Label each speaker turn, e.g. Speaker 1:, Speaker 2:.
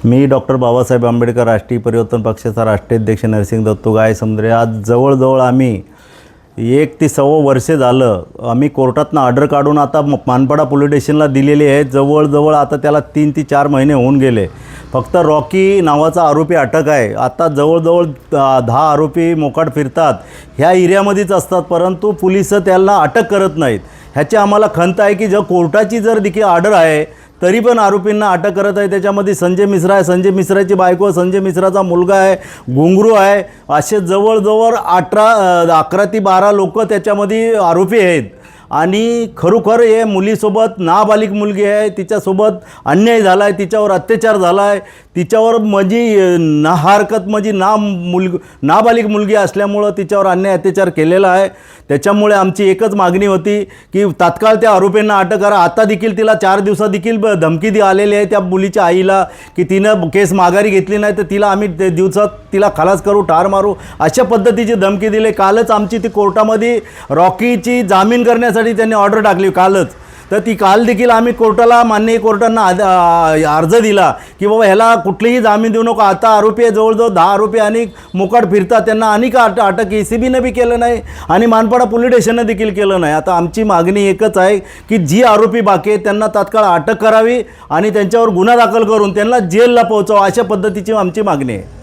Speaker 1: मी doctor Babasaheb Ambedkar राष्ट्रीय परिवर्तन पक्षाचा राष्ट्रीय अध्यक्ष नरसिंह दत्तू गायसमुद्रे आज जवळजवळ आम्ही 1 ते सव्वा वर्षे झालं आम्ही कोर्टातनं ऑर्डर काढून आता मानपाडा पोलीस स्टेशनला दिलेली आहे। जवळजवळ आता त्याला 3 ते 4 महिने होऊन गेले। फक्त रॉकी नावाचा आरोपी अटक आहे। आता जवळजवळ 10 आरोपी मोकाट फिरतात, ह्या एरियामध्येच असतात, परंतु पोलिस त्याला अटक करत नाहीत। ह्याची आम्हाला खंत आहे की जर कोर्टाची जर देखील ऑर्डर आहे तरी पण आरोपींना अटक करत आहे। त्याच्यामध्ये संजय मिश्रा आहे, संजय मिश्राची बायको, संजय मिश्राचा मुलगा आहे, घुंगरू आहे, असे जवळजवळ 11 ते 12 लोक त्याच्यामध्ये आरोपी आहेत। आणि खरोखर हे मुलीसोबत नाबालिग मुलगी आहे, तिच्यासोबत अन्याय झाला आहे, तिच्यावर अत्याचार झाला आहे, तिच्यावर म्हणजे हरकत म्हणजे नाबालिग मुलगी असल्यामुळं तिच्यावर अन्याय अत्याचार केलेला आहे। त्याच्यामुळे आमची एकच मागणी होती की तात्काळ त्या आरोपींना अटक करा। आता देखील तिला 4 दिवसात देखील धमकी आलेली आहे त्या मुलीच्या आईला की तिनं केस माघारी घेतली नाही तर तिला आम्ही दिवसात तिला खलास करू, ठार मारू, अशा पद्धतीची धमकी दिली। कालच आमची ती कोर्टामध्ये रॉकीची जामीन करण्यासाठी त्यांनी ऑर्डर टाकली कालच। तर ती काल देखील आम्ही कोर्टाला माननीय कोर्टांना अर्ज दिला की बाबा ह्याला कुठलीही जामीन देऊ नको। आता आरोपी आहे, जवळजवळ 10 आरोपी आणि मोकाट फिरतात, त्यांना अनेक अटक ECBनं बी केलं नाही आणि मानपाडा पोलीस स्टेशननं देखील केलं नाही। आता आमची मागणी एकच आहे की जी आरोपी बाकी आहेत त्यांना तात्काळ अटक करावी आणि त्यांच्यावर गुन्हा दाखल करून त्यांना जेलला पोहोचवा, अशा पद्धतीची आमची मागणी आहे।